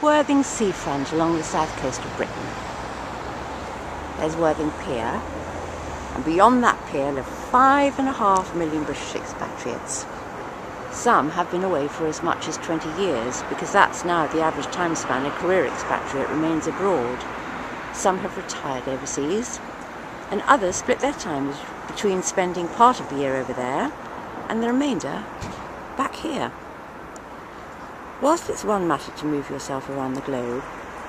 Worthing seafront along the south coast of Britain. There's Worthing Pier, and beyond that pier live 5.5 million British expatriates. Some have been away for as much as 20 years, because that's now the average time span a career expatriate remains abroad. Some have retired overseas, and others split their time between spending part of the year over there and the remainder back here. Whilst it's one matter to move yourself around the globe,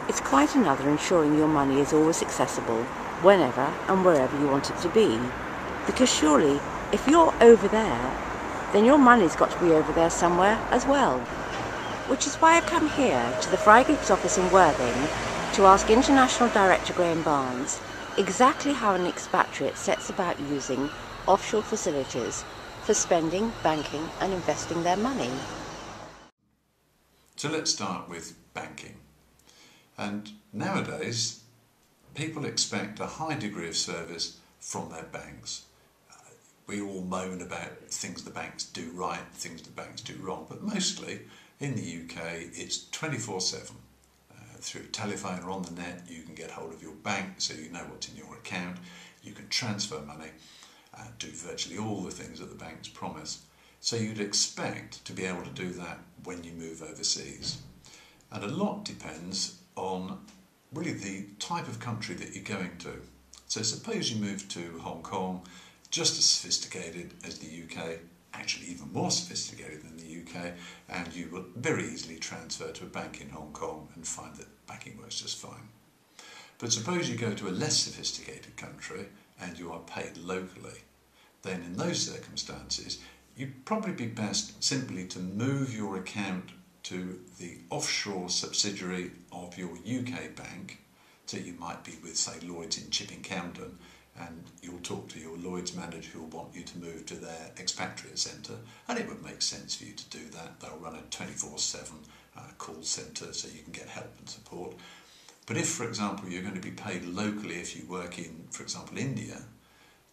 it's quite another ensuring your money is always accessible whenever and wherever you want it to be. Because surely, if you're over there, then your money's got to be over there somewhere as well. Which is why I've come here to the Fry Group's office in Worthing to ask International Director Graham Barnes exactly how an expatriate sets about using offshore facilities for spending, banking and investing their money. So let's start with banking. And nowadays, people expect a high degree of service from their banks. We all moan about things the banks do right, things the banks do wrong, but mostly in the UK it's 24/7. Through telephone or on the net you can get hold of your bank so you know what's in your account, you can transfer money, do virtually all the things that the banks promise. So you'd expect to be able to do that when you move overseas. And a lot depends on really the type of country that you're going to. So suppose you move to Hong Kong, just as sophisticated as the UK, actually even more sophisticated than the UK, and you will very easily transfer to a bank in Hong Kong and find that banking works just fine. But suppose you go to a less sophisticated country and you are paid locally, then in those circumstances you'd probably be best simply to move your account to the offshore subsidiary of your UK bank. So you might be with, say, Lloyds in Chipping Campden, and you'll talk to your Lloyds manager who'll want you to move to their expatriate centre, and it would make sense for you to do that. They'll run a 24/7 call centre so you can get help and support. But if, for example, you're going to be paid locally if you work in, for example, India,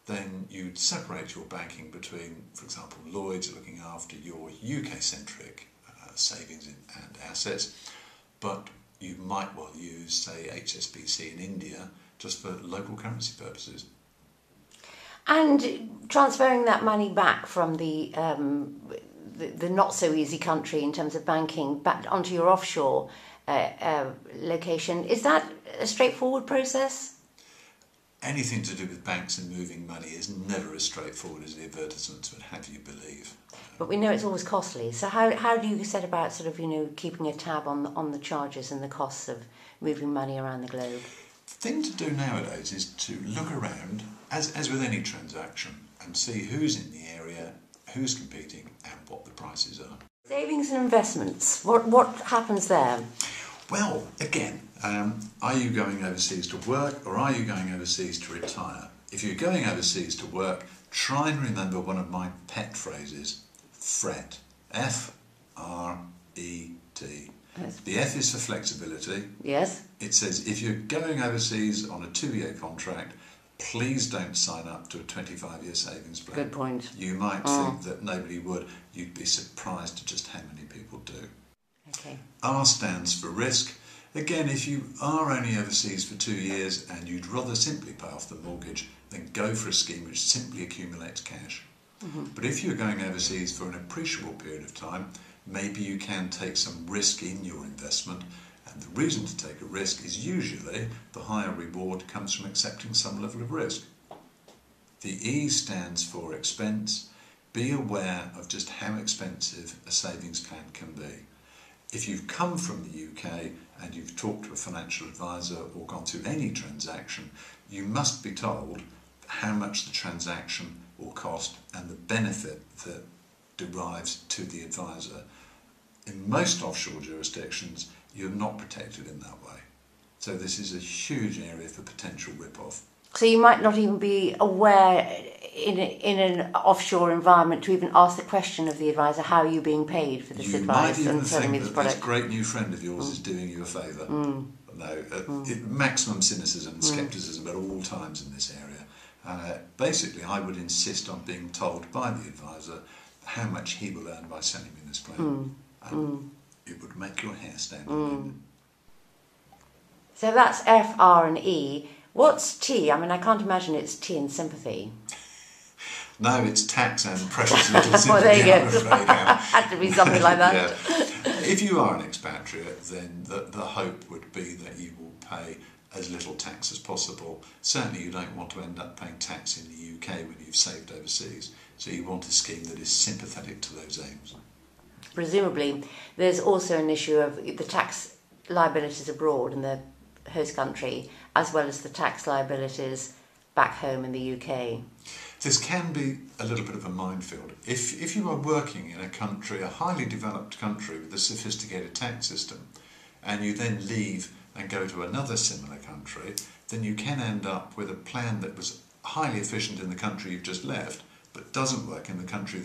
then you'd separate your banking between, for example, Lloyds looking after your UK-centric savings and assets, but you might well use, say, HSBC in India just for local currency purposes. And transferring that money back from the not so easy country in terms of banking back onto your offshore location, is that a straightforward process? Anything to do with banks and moving money is never as straightforward as the advertisements would have you believe. But we know it's always costly. So how do you set about sort of, keeping a tab on the charges and the costs of moving money around the globe? The thing to do nowadays is to look around, as with any transaction, and see who's in the area, who's competing, and what the prices are. Savings and investments, what happens there? Well, again, are you going overseas to work or are you going overseas to retire? If you're going overseas to work, try and remember one of my pet phrases, FRET. F-R-E-T. Yes. The F is for flexibility. Yes. It says if you're going overseas on a 2-year contract, please don't sign up to a 25-year savings plan. Good point. You might think that nobody would. You'd be surprised at just how many people do. Okay. R stands for risk. Again, if you are only overseas for 2 years and you'd rather simply pay off the mortgage, then go for a scheme which simply accumulates cash. But if you're going overseas for an appreciable period of time, maybe you can take some risk in your investment, and the reason to take a risk is usually the higher reward comes from accepting some level of risk. The E stands for expense. Be aware of just how expensive a savings plan can be. If you've come from the UK and you've talked to a financial advisor or gone through any transaction, you must be told how much the transaction will cost and the benefit that derives to the advisor. In most offshore jurisdictions, you're not protected in that way. So this is a huge area for potential rip-off. So you might not even be aware in an offshore environment to even ask the question of the advisor, how are you being paid for this advice and selling me this product? This great new friend of yours is doing you a favour. Maximum cynicism and scepticism at all times in this area. Basically, I would insist on being told by the advisor how much he will earn by selling me this plan. It would make your hair stand on end. So that's F, R and E. What's T? I mean, I can't imagine it's T in sympathy. No, it's tax and precious little sympathy, Well, there you I'm go. afraid. Now. Had to be something like that. Yeah. If you are an expatriate, then the hope would be that you will pay as little tax as possible. Certainly you don't want to end up paying tax in the UK when you've saved overseas, so you want a scheme that is sympathetic to those aims. Presumably, there's also an issue of the tax liabilities abroad in the host country, as well as the tax liabilities back home in the UK. This can be a little bit of a minefield. If you are working in a country, a highly developed country with a sophisticated tax system, and you then leave and go to another similar country, then you can end up with a plan that was highly efficient in the country you've just left, but doesn't work in the country